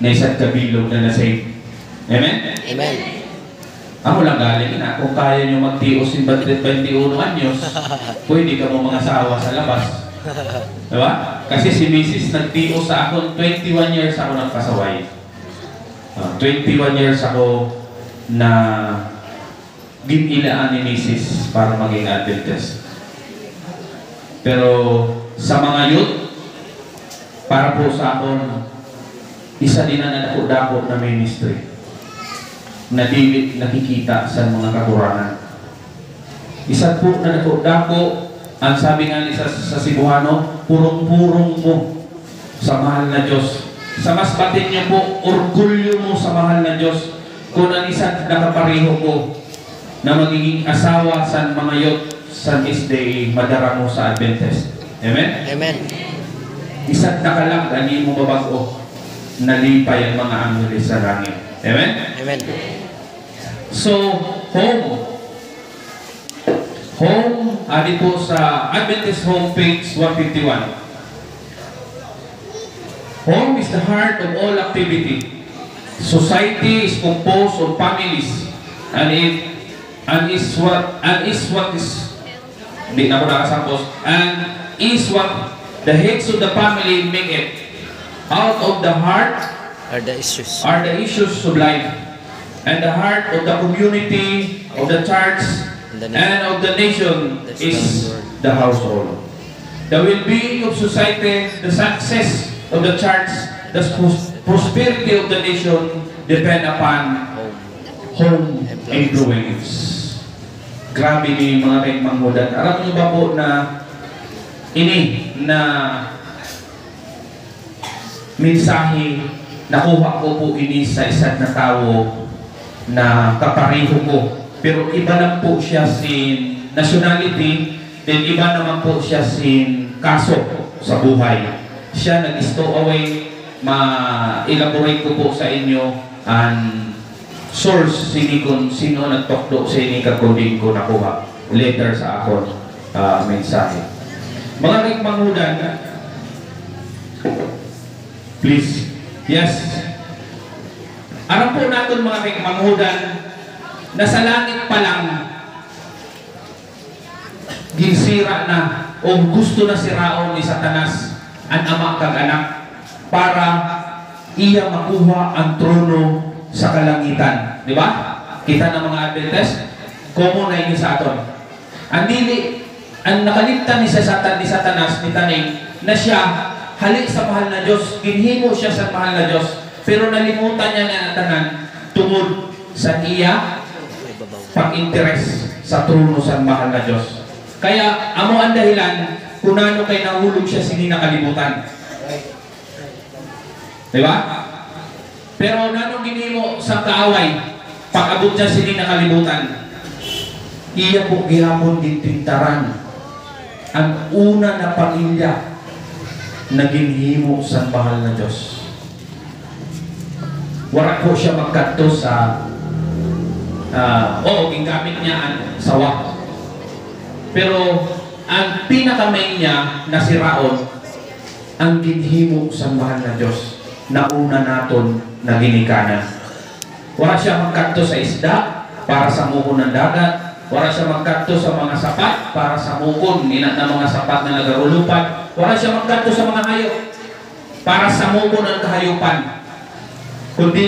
na isa't kabilog na nasave. Amen? Amen. Ako lang galing na, kung kaya nyo magtios in 21 anyos, pwede ka mo mga asawa sa labas. Diba? Kasi si Mrs. nagtios sa akin, 21 years ako nagpasaway. 21 years ako na ginilaan ni Mrs. para maging Adventist. Pero sa mga youth, para po sa akin, isa din na nadako-dako na ministry na di nakikita sa mga kakurangan. Isa po na nadako-dako, ang sabi nga ni sa Cebuano, purong-purong mo sa mahal na Diyos. Sa mas batin niya po, orgulyo mo sa mahal na Diyos. Kung ang isa nakapareho ko na magiging asawa sa mga youth sa SDA, madara mo sa Adventist. Amen? Amen. Isa't nakalang, hindi mo mabago, nalipay ang mga angeles sa langit. Amen? Amen. So, home. Home, ali po sa Adventist Home page 151. Home is the heart of all activity. Society is composed of families, and is what the heads of the family make it. Out of the heart Are the issues of life, and the heart of the community, of the church, and of the nation is the household. The well-being of society, the success of the church, the prosperity of the nation depend upon home influence. Grabe ni mga kaigmanghudan. Alam niyo ba po na ini na mensahe nakuha ko po ini sa isang na tao na kapareho ko. Pero iba lang po siya sin nationality, then iba naman po siya sin kaso sa buhay. Siya nag-stowaway, ma-elaborate ko po sa inyo ang source sino nagtokdo sa inyo kakuding ko nakuha letter sa akon mensahe. Mga kaigmanghudan, please. Yes. Aram po natin mga kaigmanghudan na sa langit pa lang ginsira na o gusto na siraon ni Satanas ang ama kag anak para iya makuha ang trono sa kalangitan. Di ba? Kita ng mga Adventist, common na yun sa aton. Ang nakaligtan ni Satanas, ni Taning, na siya halik sa mahal na Diyos, ginhimo siya sa mahal na Diyos, pero nalimutan niya na tanan tungod sa iya pag-interes sa trono sa mahal na Diyos. Kaya, amo ang dahilan kung ano kay nahulog siya sini nakalimutan. Diba? Pero nanong ginimo sa kaaway, pag-abot siya sini nakalimutan, iya po gihapon dintintaran ang una na pamilya na ginhimo sa mahal na Diyos. Wala po siya magkanto sa gingamit niya ang sawa. Pero ang pinakamain niya na siraon ang ginhimo sa mahal na Diyos na una naton na ginikanan. Wala siya magkanto sa isda para sa muko ng dagat. Wala siya magkanto sa mga sapat para sa mukon na mga sapat na nagarulupan. Wala siya magkanto sa mga hayop para sa mukon ng kahayupan. Kundi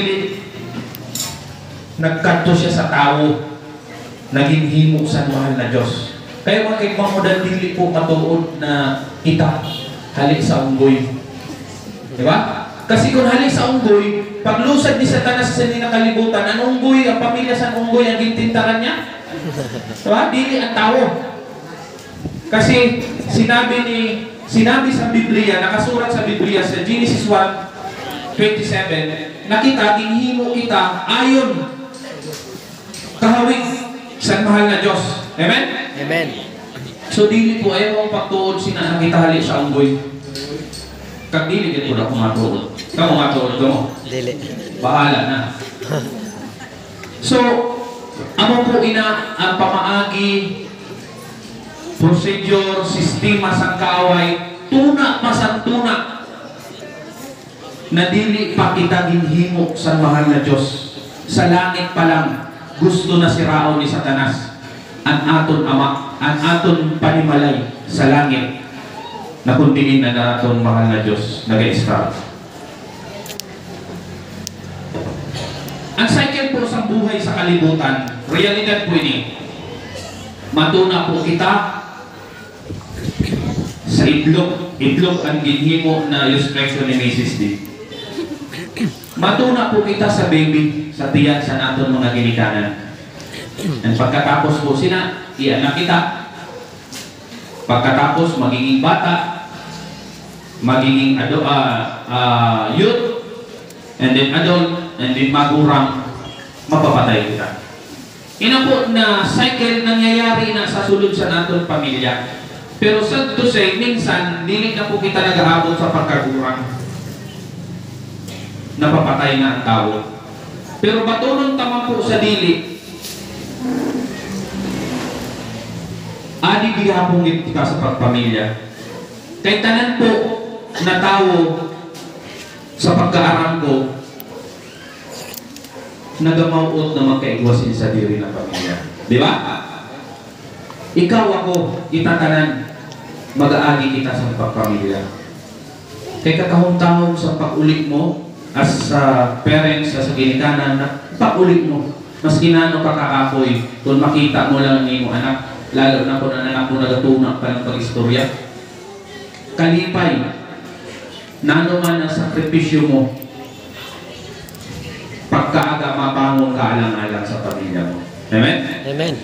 nagkanto siya sa tao, naging himo sa mahal na Diyos. Kaya mga kaigmanghudan, dili po matuod na kita halik sa unggoy. Diba? Kasi kung halik sa unggoy, paglusad ni Satanas sa nakalibutan, ang unggoy, ang pamilya sa unggoy, ang gintintaran niya. Diba? Dili ang tao. Kasi sinabi sa Biblia, nakasulat sa Biblia sa Genesis 1:27, nakita, ginhimo kita ayon kahawig sa mahal na Diyos. Amen? Amen. So dili po ayaw ang pagtuod sina nakita hali sa unggoy. Kag dili gid po na kumatuod. Kamu matuod mo. Dili. Bahala na. So amo po ina ang pamaagi, procedure, sistema sang kaaway, tuna masang tuna. na dili pa kita ginhimo sa mahal na Diyos. Sa langit pa lang, gusto na siraon ni Satanas ang aton ama, ang aton panimalay sa langit na kuntingin na naton mahal na Diyos nag-i-start. Ang cycle po sa buhay sa kalibutan, realidad po ini. Matuna po kita sa itlog. Itlog ang ginhimo na illustration ni Mrs. D. Matuna po kita sa baby, sa tiyan sa naton mga ginikanan. And pagkatapos po sina, ianak kita. Pagkatapos magiging bata, magiging youth, and then adult, and then magurang, mapapatay kita. Ina po na cycle nangyayari na sa sulod sa naton pamilya. Pero sad to say, minsan, dili na po kita nag-aabot sa pagkagurang. Napapatay na ang tao. Pero batulong tama po sa dili, adi bigapong kita sa pagpamilya. Kay tanan po na tao sa pagkaaram ko, nagamawot na magkaigwasin sa diri ng pamilya. Di ba? Ikaw ako, itatanan, mag-aagi kita sa pagpamilya. Kay katahong-tahong sa pag-ulit mo, as parents, sa ginikanan, na pag-ulit mo, mas ginano ka kakakoy, kung makita mo lang ni mo anak, lalo na kung anak mo nagatunak pa ng pag-istorya. Kalipay, nano man ang sakripisyo mo, pagkaaga mabangon ka alang-alang sa pamilya mo. Amen? Amen.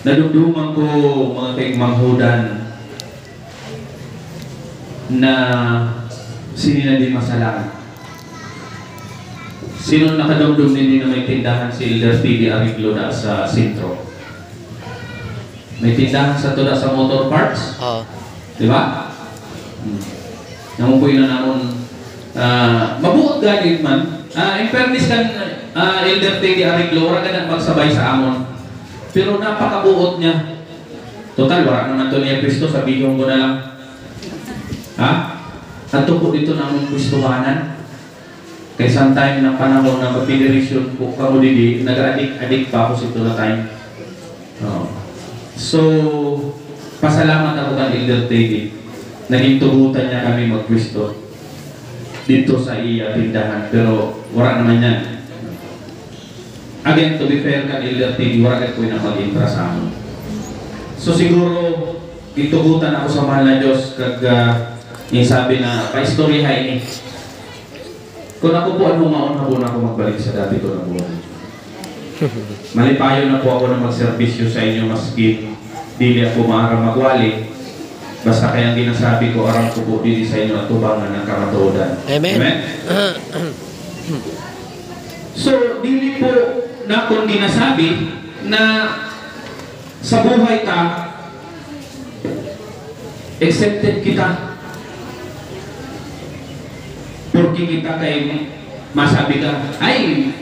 Nadumduman ko mga kaigmanghudan na sino na di masalaan. Sino nakadumdum din na may tindahan si Elder T.D. Ariglo na sa sentro? May tindahan sa tula sa motor parts? Oo. Di ba? Namupoy na naman mabuot galit man. In fairness kan Elder T.D. Ariglo, wala ka na magsabay sa amon. Pero napakabuot niya. Total, wala naman ito niya Kristo, sabihin ko na lang. Ha? Ato po dito na among Kristohanan. Kaya sometime ng panahon na mag-federation po kamo didi, nag-addict pa ako sa ito na time. So, pasalamat ako kay Elder T.D. Naging tugutan niya kami mag-Kristo dito sa iya tindahan. Pero wala naman yan. Again, to be fair ka Elder T.D., wala ka po yung mag-intra sa amin. So siguro, itugutan ako sa mahal na Diyos kag yung sabi na, pa-istoryahay ni. Kung ako po ano mauna po na ako magbalik sa dati ko na buhay. Malipayo na po ako na magserbisyo sa inyo maski dili ako maara magwali. Basta kayang ginasabi ko, aram ko po dili sa inyo at tubangan ng kamatuodan. Amen. Amen? So, dili po na kung ginasabi na sa buhay ka, accepted kita. Porque kita kay masabi ka, ay,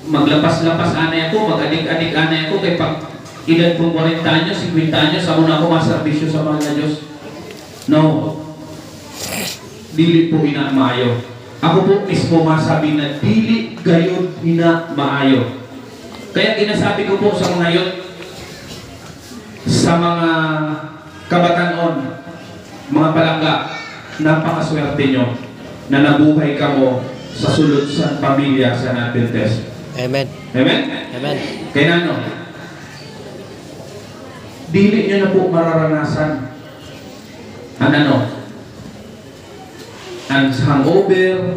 maglapas-lapas anay ako, mag-adik-adik anay ako, kay pag edad kong 40 anyos, 50 anyos, ako na ako maserbisyo sa mahal na Diyos. No. Dili po ina maayo. Ako po mismo masabi na dili gayon ina maayo. Kaya ginasabi ko po sa mga yun, sa mga kabatanon, mga palangga, napakaswerte nyo na nabuhay ka mo sa sulod sa pamilya sa Adventist. Amen. Amen? Amen. Kaya ano? Dili nyo na po mararanasan ang ano? Ang hangover,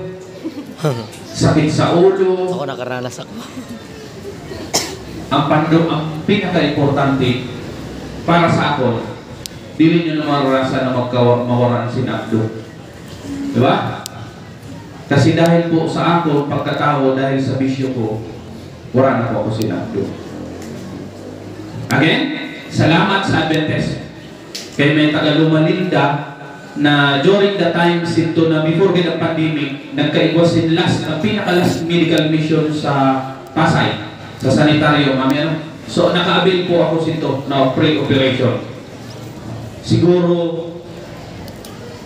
sakit sa ulo. Ako nakaranas ako. Ang pinaka-importante para sa ako, dili nyo na mararanasan na mawaran si Nabdo. Diba? Kasi dahil po sa ako, pagkatao, dahil sa bisyo ko, wala na po ako sinabdo. Again, salamat sa Adventist. Kaya may taga-Lumalinda na during the time sinto na before the pandemic, nagkaigwasin last, na pinaka-last medical mission sa Pasay, sa sanitaryo. So, naka-avail po ako sinto na pre-operation. Siguro,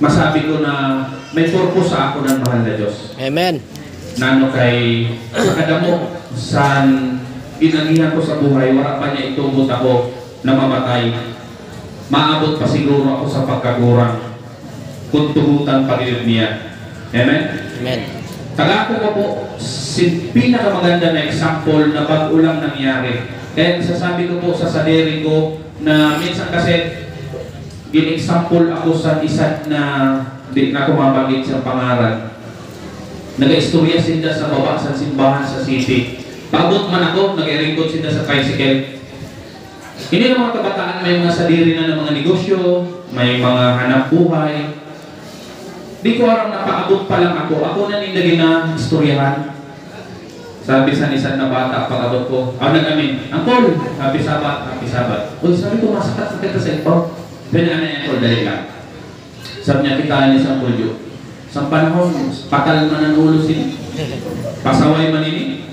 masabi ko na may purpose sa ako ng mahal na Diyos. Amen. Nano kay sa kadamo san ginanihan ko sa buhay, wala pa niya itubot ako na mamatay. Maabot pa siguro ako sa pagkagurang kung tugutan pa rin niya. Amen? Amen. Tagako ko po, pinakamaganda na example na bago lang nangyari. Kaya sasabi ko po sa sadiri ko na minsan kasi gin-example ako sa isa na di na kumabagit sa pangalan. Nag-istorya sila sa baba sa simbahan sa city. Pagod man ako, nag-i-record sila sa tricycle. Hindi na mga kabataan, may mga sadiri na ng mga negosyo, may mga hanap buhay. Di ko alam, napaabot pa lang ako. Ako na nilagay na istoryahan. Sabi sa nisan na bata, pag-abot ko, nag-amin, Uncle, happy Sabat, happy Sabat. Uy, sabi ko, masakat sa kita sa ito. Pwede na yan, Uncle, dali lang. Sabi niya, kita ni sa Pulyo. Sa panahon, patal man ang ulo sin. Pasaway man ini.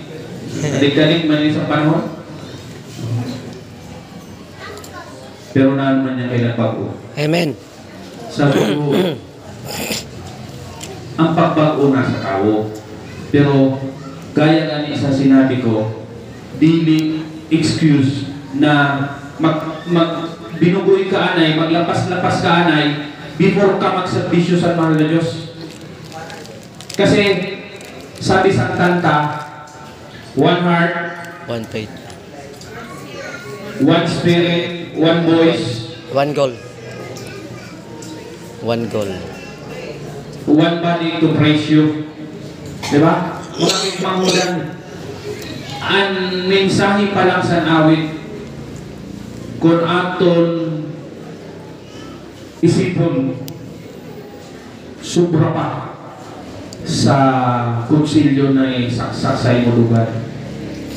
Kadig-kadig man ini sa panahon. Pero naman niya kay nagbago. Amen. Sabi ko, ang pagbago nasa tao. Pero, gaya nga ni isa sinabi ko, dili excuse na binugoy ka anay, maglapas-lapas ka anay, before ka magserbisyo sa mahal na Diyos. Kasi, sabi sa kanta, one heart, One faith. one spirit, one voice, One goal. One goal. one body to praise you. Diba? Mga mangulan. Ang mensahe pa lang sa awit, kung aton isipon, sobra pa sa konsilyo na saksak sa imo lugar.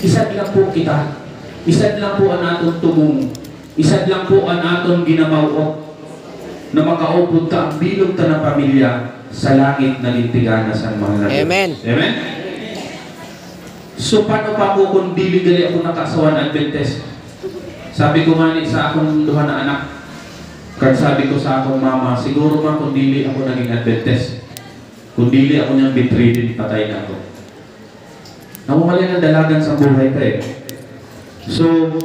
Isad lang po kita. Isad lang po ang aton tumong. Isad lang po ang aton ginamawot na makaupod ka ang bilog ta ng pamilya sa langit na lintigan na sa mga natin. Amen. Amen? So, paano pa po kung dili-dili ako nakasawan Adventist? Sabi ko nga sa akong duha na anak, kaya sabi ko sa akong mama, siguro man kung dili ako naging Adventist, kung dili ako niyang bitridin, patay na ako. Namumali ng dalagan sa buhay pa eh. So,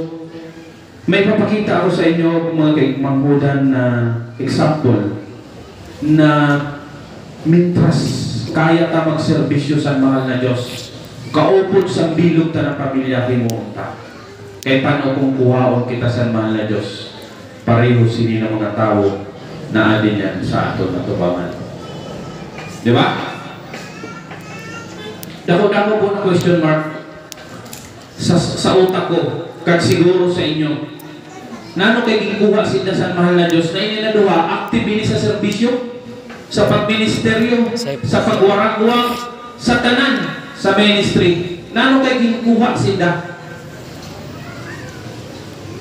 may papakita ako sa inyo mga kaigmanghudan na example na mintras kaya ta magserbisyo sa mahal na Diyos. Kaupod sa bilog ta ng pamilya himunta. Kaya paano kung kuhaon kita sa mahal na Diyos? Pareho sini ng mga tao na adin yan sa aton na tubangan. Di ba? Dako-dako po na question mark sa utak ko, kag siguro sa inyo. Nano kay gikuha sila sa mahal na Diyos na iniladuha, active ini sa serbisyo, sa pagministeryo, sa pagwarag-wag, sa tanan, sa ministry. Nano kay gikuha sila?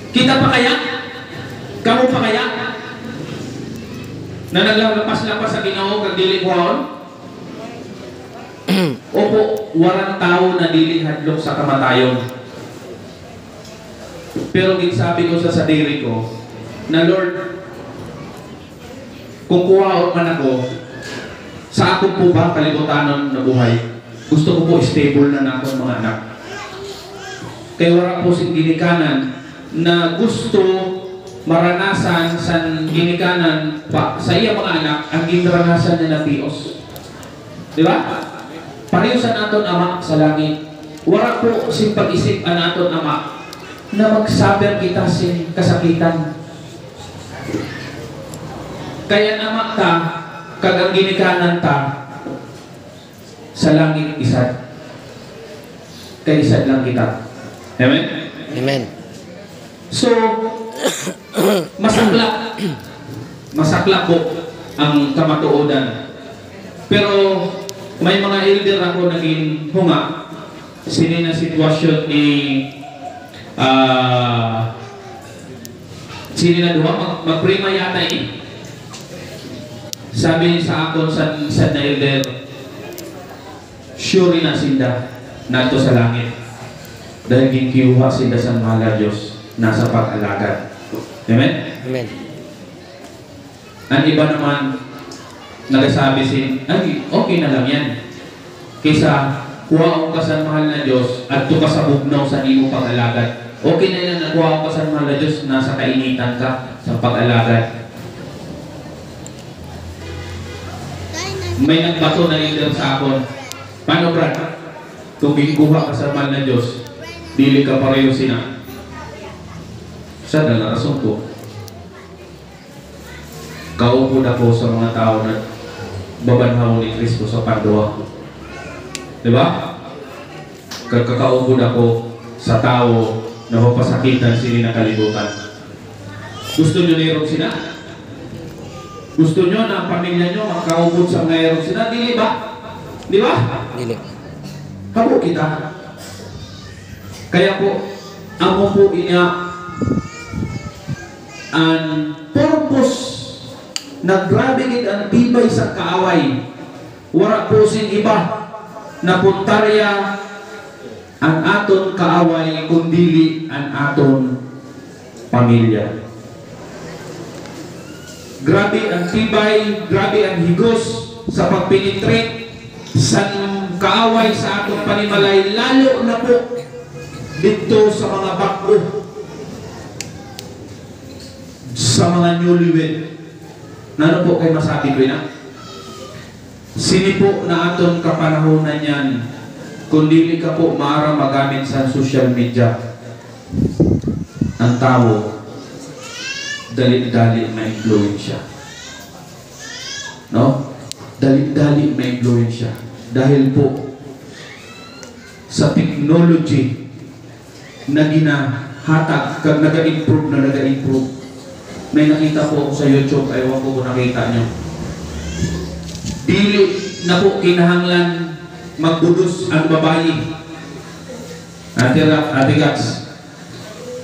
Kita pa kaya? Kamu pa kaya? Na naglalapas-lapas sa Ginoo kag dili kuhaon? Opo, warang tao na dili hadlok sa kamatayon. Pero sabi ko sa sadiri ko, na Lord, kung kuhaon man ako, sa ako po ba kalibutanon na buhay? Gusto ko po stable na akong mga anak. Kaya wala po si ginikanan na gusto maranasan sa ginikanan pa sa iya mga anak ang ginranasan niya na Diyos. Di ba? Pareho sa naton Ama sa langit. Wala po sin pag-isip ang naton Ama na magsaber kita sin kasakitan. Kaya Ama ta, kag ang ginikanan ta, sa langit isad. Kaya isad lang kita. Amen? Amen. So, masakla po ang kamatuodan. Pero may mga elder ako naging hunga. Sini na sitwasyon ni sini na duha magprima yata eh. Sabi sa ako sa na elder, sure na sinda nato sa langit. Dahil ginkiuha sinda sa mahal Diyos nasa pag-alagad. Amen? Amen. Ang iba naman, nagsasabi ay, okay na lang yan. Kaysa, kuha ka sa mahal na Diyos at ka sa bugnaw sa imo pag-alagad. Okay na yan, nakuha ka sa mahal na Diyos, nasa kainitan ka sa pag-alagad. May nagbato na leader sa akin. Paano, Brad? Kung ginkuha ka sa mahal na Diyos, dili ka pareho sina. Sa dala rason ko. Kaupod ako sa mga tao na babanhaw ni Kristo sa panduwa. Diba? Kakaupod ako sa tao na mapasakitan sila na kalibutan. Gusto nyo nirong sila? Gusto nyo na ang pamilya nyo makaupod sa nirong sila? Dili ba? Di ba? Dili. Kabo kita. Kaya po, amo po inya ang purpose na grabe gid ang tibay sa kaaway. Wala po sin iba na puntarya ang aton kaaway kundili ang aton pamilya. Grabe ang tibay, grabe ang higos sa pagpenetrate sa kaaway sa aton panimalay, lalo na po dito sa mga bako, sa mga newlywed. Ano po kayo masabi ko na? Sini po na aton kapanahonan yan, kung dili ka po maara magamit sa social media, ang tao dali-dali ma-influensya. No? Dali-dali ma-influensya. Dahil po sa technology na ginahatag, kag nag-improve na nag-improve. May nakita po ako sa YouTube, ayaw ko kung nakita nyo. Dili na po kinahanglan magbudos ang babae. Ate Gats,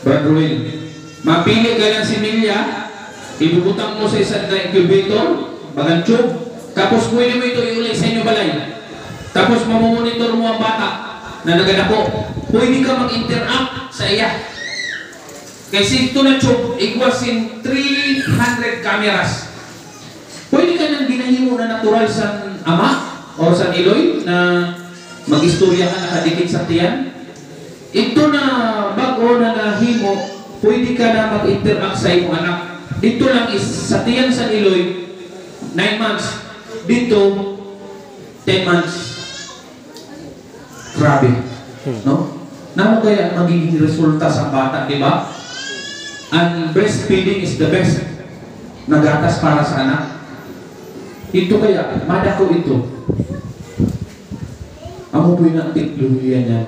Brad Ruel, mapili ka ng similya, ibubutang mo sa isang incubator, bagang tube, tapos pwede mo ito iulay sa inyo balay. Tapos mamomonitor mo ang bata na naganako. Pwede ka mag-interact sa iya. Kasi ito na tube, ikwasin 300 cameras. Pwede ka nang ginahimo na natural sa ama o sa iloy na mag-istorya ka nakadikit sa tiyan. Ito na bago na nahimo, pwede ka na mag-interact sa iyong anak. Dito lang is sa tiyan sa iloy, 9 months. Dito, 10 months. Grabe. No? Namo kaya magiging resulta sa bata, di ba? And breastfeeding is the best na gatas para sa anak. Ito kaya, madako ito. Amo po yung teknolohiya niya.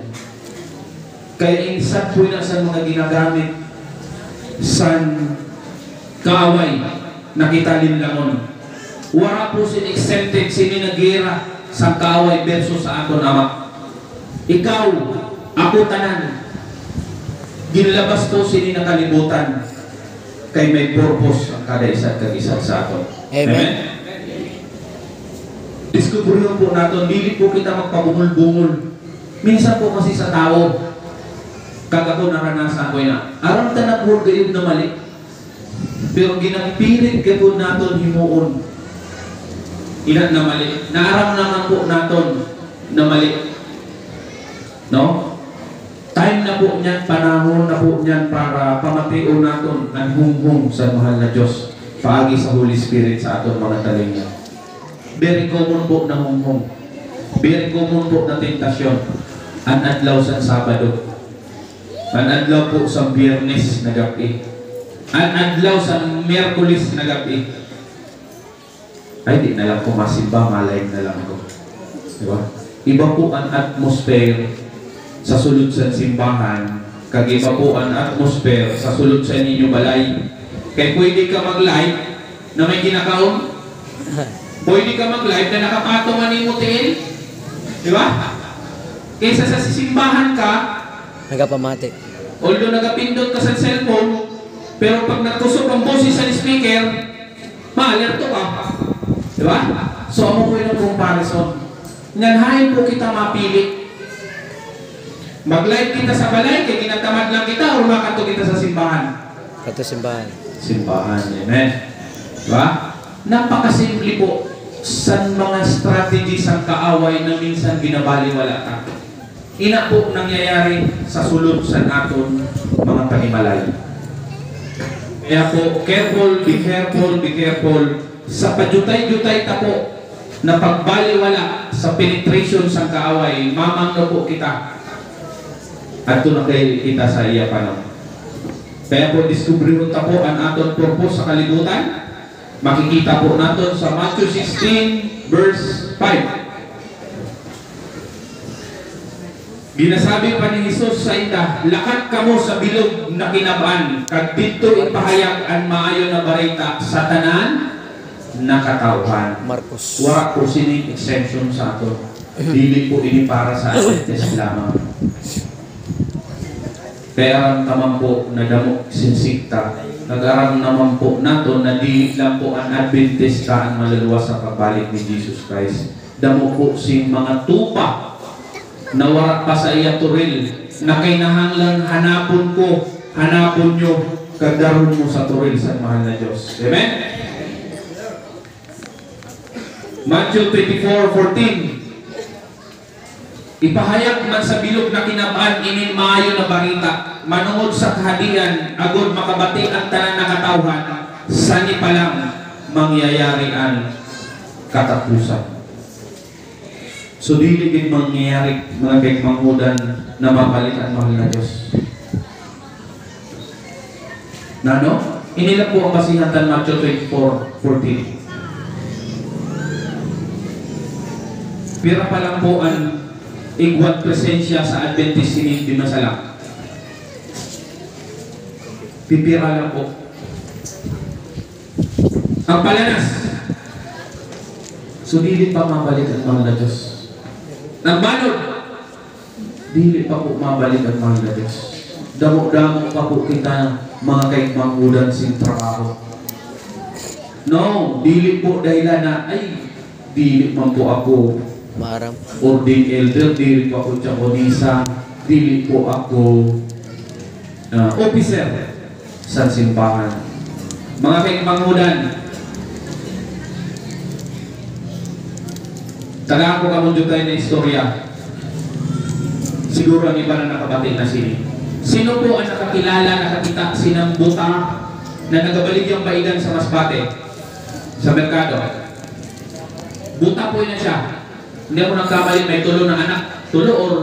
Kaya insat po na sa mga ginagamit sa kaaway na kitalin lamon. Wala po sin exempted sini nagera sa kaaway versus sa aton ama. Ikaw, ako tanan. Ginlabas to sini na kalibutan kay may purpose ang kada isa't kag-isa sa aton. Amen. Diskubrihan po natin, dili po kita magpabungol-bungol. Minsan po kasi sa tao, kagako naranasan ko na, aram tanang po gayud na mali. Pero ginagpilit ka po natin himuon. Ilan na mali. Naaram naman po natin na mali. No? Time na po niyan, panahon na po niyan para pamatiyo natin ang hunghong sa mahal na Diyos. Paagi sa Holy Spirit sa aton mga talinga. Very common po na hunghong. Very common po na tentasyon. Ang adlaw sa Sabado. Ang adlaw po sa Biyernes na gabi. Ang adlaw sa Miyerkules na gabi. Ay, di na lang ko masimba, malay na lang ko. Diba? Iba po ang atmosphere sa sulod sa simbahan, kag iba po ang atmosphere sa sulod sa ninyo balay. Kaya pwede ka mag-live na may ginakaon. Pwede ka mag-live na nakapatungan ni Mutil. Di ba? Kaysa sa simbahan ka, nagapamatic. although nagapindot ka sa cellphone, pero pag nagkusog ang boses sa speaker, ma-alerto ka. Di ba? So, amo po yung comparison. Nganhain po kita mapili. Mag-live kita sa balay, kaya ginatamad lang kita, o makato kita sa simbahan. Kato simbahan. Simbahan, amen. Diba? Napakasimple po. sa mga strategies ang kaaway na minsan binabaliwala ka. Ina po nangyayari sa sulod sa aton mga panimalay. Kaya po, careful, be careful, be careful. Sa pajutay-jutay ta po na pagbaliwala sa penetration sa kaaway, mamangno po kita. At ito na kayo kita sa iya panon. Kaya po, diskubrihon ta po ang aton purpose sa kalibutan. Makikita po natin sa Matthew 16 verse 5. Ginasabi pa ni Jesus sa ita, lakat kamo sa bilog na kinabaan, kag dito ipahayag ang maayo na barita sa tanan nakatauhan. Marcos. Wa ko sining exemption sa ato. Dili po ini para sa Adventist lamang. Kaya naman po na damo sinsikta. Nag-aram naman po nato na di lang po ang Adventista ang maluluwas sa pagbalik ni Jesus Christ. Damo po sing mga tupa na wala pa sa iya turil na kinahanglan hanapon ko, hanapon nyo, kagaron mo sa turil sa mahal na Diyos. Amen? Matthew 24:14. Ipahayag man sa bilog na kinabaan inin maayo na barita, manungod sa kahadian, agod makabati ang tanan na katawhan, sani pa lang mangyayari ang katapusan. So dili gid mangyayari mga kay manghudan na mabalik ang mahal na Diyos. Nano? Inila po ang basihatan Matthew 24:14. Pira pa lang po ang igwat presensya sa Adventist sinindi masalang. Pipira lang po. Ang palanas. So dili pa mabalik ang mahal na Diyos. Nagbanod. Dili pa po mabalik ang mahal na Diyos. Damo-damo pa po kita mga kaigmanghudan sin trabaho. No, dili po dahilan na ay dili man po ako Maram. ordained elder, dili po ako diakonisa, dili po ako officer sa simbahan. Mga kaigmanghudan, taga ako kamundo tayo na istorya. Siguro ang iba na nakabati na sini. Sino po ang nakakilala, nakakita sinang buta na nagabaligyang baidan sa Masbate, sa merkado? Buta po na siya. Hindi ako nagkamali, may tulo na anak. Tulo or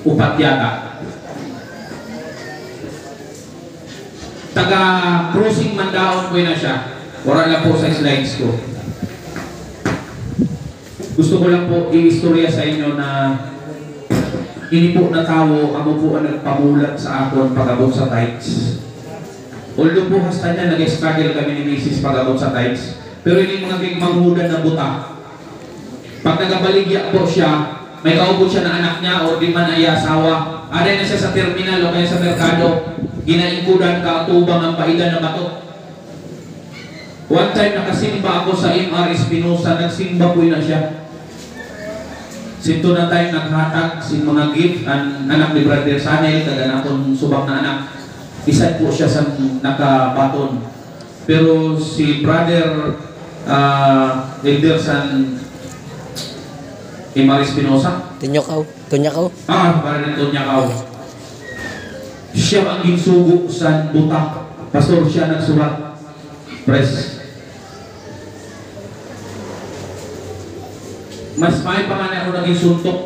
upat yata. Taga-crossing Mandaon po na siya. Wala lang po sa slides ko. Gusto ko lang po i-istorya sa inyo na ini po na tao, amo po ang nagpamulat sa akon pag-abot sa tithes. Although po hasta niya, nag-struggle kami ni Mrs. pag-abot sa tithes. Pero ini mga manghudan na buta. Pag nagabaligya po siya, may kaubod siya na anak niya o di man ay asawa. Aday na siya sa terminal o kaya sa merkado, ginaingkudan ka tubang ang paidan na bato. One time nakasimba ako sa MR Espinosa, nagsimba po na siya. Sinto na tayo naghatag sin mga gift ang anak ni Brother Sanel, taga naton subak na anak. Isa po siya sa nakabaton. Pero si Brother Elder San Imari Espinosa. Tunyakaw. Brother Tunyakaw. Siya ang ginsugo sa buta. Pastor siya nagsulat. Press. Mas may pangalan ako naging suntok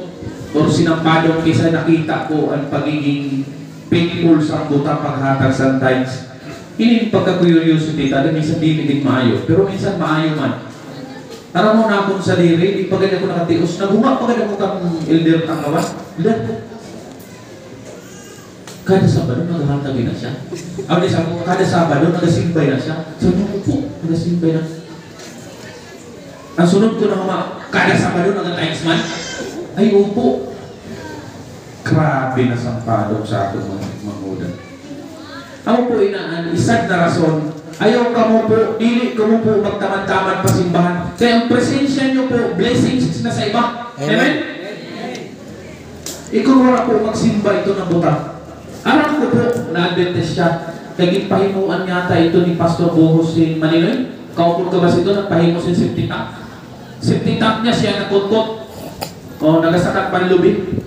o sinampadong kaysa nakita ko ang pagiging painful sa buta paghatag sometimes. Hindi pagka-curiosity, talagang minsan di maayo. Pero minsan maayo man. Tara mo na akong saliri, di pagad ako nakatios. Naguma pagad ako kang elder ang kawan. Kada Sabado naghahatagin na siya. Kada Sabado nagasimbay na siya. Sabi ko po, nagasimbay na. Ang sunod ko na kada Sabado nag-times man. Ay, upo. Grabe na sampado sa ating mga manghudan. Ako po inaan, isang na rason, ayaw ka mo po, dili ka mo po magtamad-tamad pasimbahan. Kaya ang presensya nyo po, blessings na sa iba. Amen? Ikaw wala po magsimba ito na buta. Alam ko po, na-Adventist siya. Kaging pahimuan yata ito ni Pastor Bohos si Maninoy. Kaupon ka ba ito, nagpahimos yung 50 ta? Safety tank niya siya nakutkot. O nagasakat panlubi.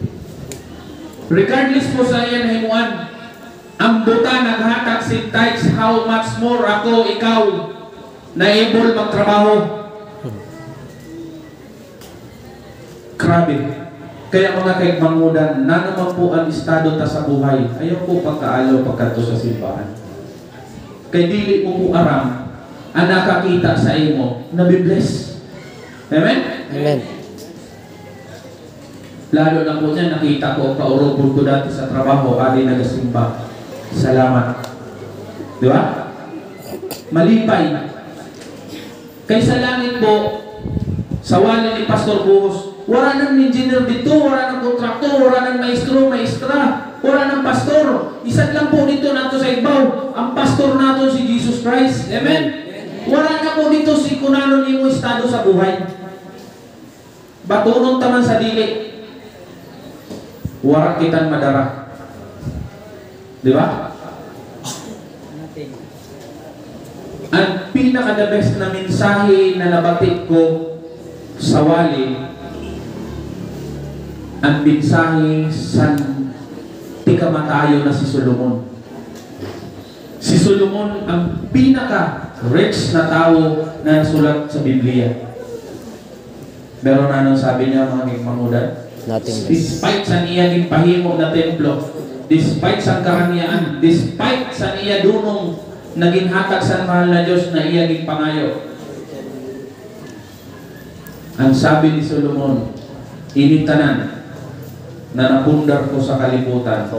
Regardless po sa iyan himuan, ang buta naghatag si tithes, how much more ako, ikaw, na able magtrabaho. Grabe. Kaya mga kaigmangudan, na naman po ang estado ta sa buhay. Ayaw po pagkaalaw pagkato sa simbahan. Kay dili mo po aram, ang nakakita sa imo, nabibless. Amen? Amen. Lalo na po niya, nakita ko, kaurubol ko dati sa trabaho, ali nagasimba. Salamat. Di ba? Malipay. Kay sa langit po, sa wala ni Pastor Buhos, wala nang engineer dito, wala nang kontraktor, wala nang maestro, maestra, wala nang pastor. Isa lang po dito nato sa ibaw. Ang pastor nato si Jesus Christ. Amen? Wala na po dito si kunano ni mo estado sa buhay. Batunon taman sa dili. Warak kitang madara. Di ba? Ang pinaka-the best na mensahe na nabatik ko sa wali, ang mensahe sa tikamatayo na si Solomon. Si Solomon ang pinaka-rich na tao na nasulat sa Biblia. Pero anong sabi niya mga kikmangudan? Despite sa iyaging pahimo na templo, despite sa karangyaan, despite sa iya dunong naging hatag sa mahal na Diyos na iyaging pangayo, ang sabi ni Solomon, initanan na napundar ko sa kalibutan,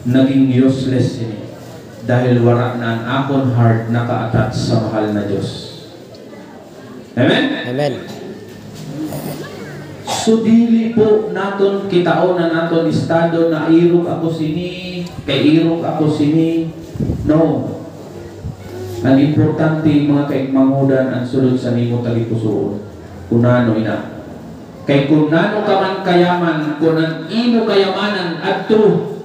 naging useless ini dahil wala na ang akon heart naka-attach sa mahal na Diyos. Amen? Amen. So dili po naton kitaon na naton estado na irog ako sini, kay irog ako sini. No. Ang importante mga kaigmangudan ang sulod sa nimo talipusoon. Kunano ina. Kay kunano ka man kayaman, kung ang imo kayamanan adto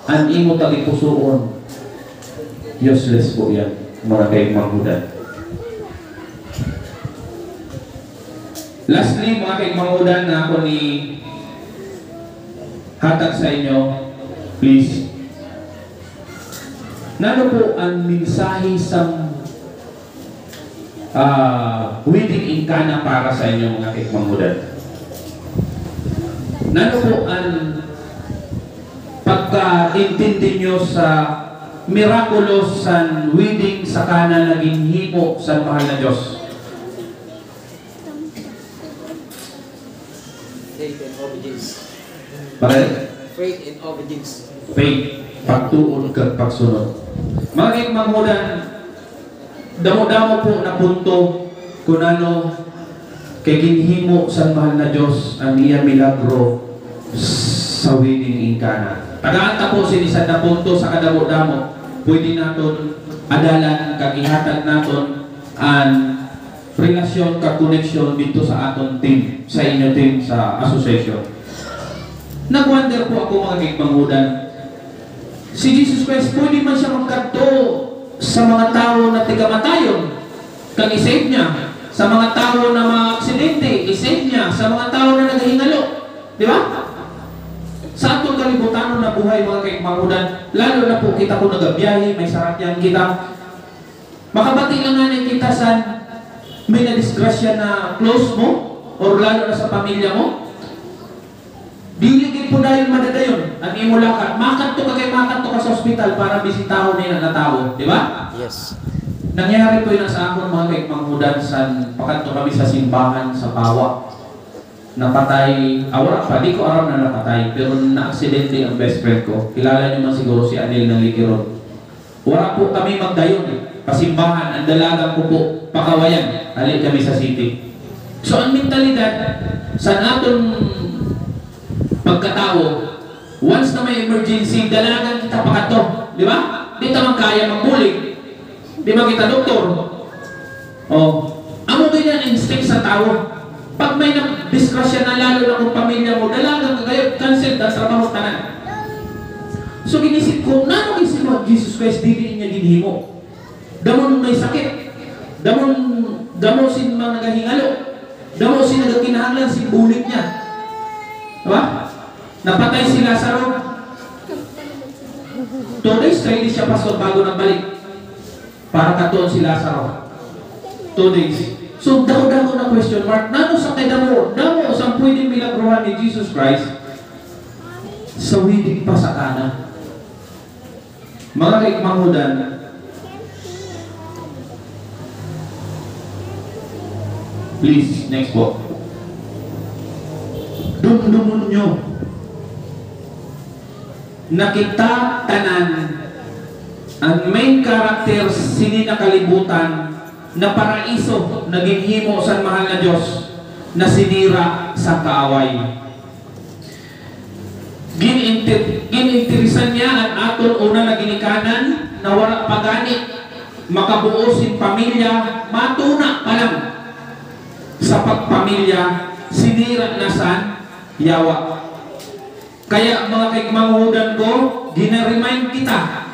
ang imo talipusoon, useless po yan mga kaigmangudan. Lastly, mga kaigmangudan na ako ni hatag sa inyo, please. Nano po ang mensahe sa wedding in Cana para sa inyo mga kaigmangudan? Nano po ang pagkaintindi nyo sa miraculous sa wedding sa Cana naging himo sa mahal na Diyos? Faith and obedience. Pare? Faith and obedience. Faith, pagtuon kag pagsunod. Mga kaigmangudan, damo-damo po na punto kung ano kay ginhimo sa mahal na Diyos ang iya milagro sa wedding in Cana. Tagaanta po sinisan na punto sa kadamo-damo, pwede naton adalan kag ihatag naton ang relasyon ka connection dito sa aton team, sa inyo team sa association. Nag-wonder po ako mga kaigmangudan, si Jesus Christ pwede man siya magkanto sa mga tao na tigamatayon, kang isave niya, sa mga tao na mga aksidente, isave niya, sa mga tao na naghihingalo, di ba? Sa atong kalibutan na buhay mga kaigmangudan, lalo na po kita ko nagabiyahe, may saratyan kita, makabati lang nga kita sa may na-disgrasya na close mo or lalo na sa pamilya mo, diligid po dahil madadayon ang imo lakad, makanto ka sa ospital para bisitahon nila na tao, di ba? Yes. Nangyari po yun sa akon mga kaigmangudan sa pakanto kami sa simbahan sa Pawa. Napatay, awara pa, di ko aram na napatay, pero na-aksidente ang best friend ko. Kilala niyo man siguro si Anil ng Likiron. Wala po kami magdayon pasimbahan, ang dalagang ko po, pakawayan, alin kami sa city. So ang mentalidad sa atong pagkatao, once na may emergency, dalagan kita pakato, di ba? Di ta man kaya magbulig, di ba kita doktor? Amo ganyan ang instinct sa tao. Pag may disgrasya na lalo na kung pamilya mo, dalagang kagayon, cancel, das trabaho tanan. So ginisip ko, nano isip mo, Jesus Christ, dili niya ginhimo. Damon may sakit, damon sin mga nagahingalo, Damo si nagakinahanglan si bulik niya. Diba? Napatay si Lazaro. 2 days kayo di siya pastor bago nagbalik. Para katuon si Lazaro. 2 days. So, dako-dako na question mark. Nano sa kay damo sa pwedeng milagrohan ni Jesus Christ sa widig pa sa kana. Mga kaikmangudan, please, next po. Dumdumun nyo. Nakita tanan ang main character sini nakalibutan na paraiso na ginhimo sa mahal na Diyos na sinira sa kaaway. Gininteresan niya ang aton una na ginikanan na wala pagani makabuosin pamilya matuna pa lang sa pagpamilya sinira na sa yawa. Kaya mga kaikmangudan ko, ginaremind kita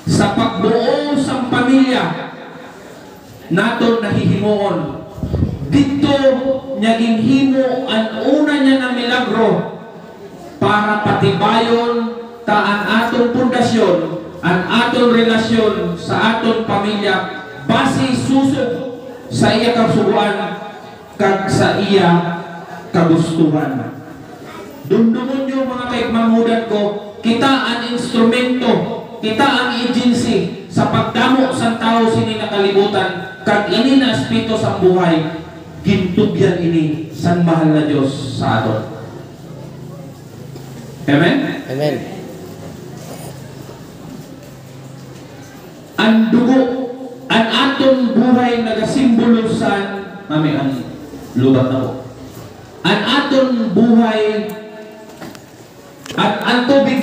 sa pagbuo sa pamilya naton nahihimuon. Dito niya ginhimo ang una niya na milagro para patibayon ta ang aton pundasyon, ang aton relasyon sa aton pamilya base susog sa iya kasubuan kag sa iya kagustuhan. Dumdumon nyo mga kaikmangudan ko, kita ang instrumento, kita ang agency sa pagdamo sa tao sini nakalibutan kag ini na espiritu sa buhay gintugyan ini sa mahal na Diyos sa aton. Amen? Amen. Ang dugo, ang aton buhay nagasimbolo sa mami ang lubat na po. Ang aton buhay at ang tubig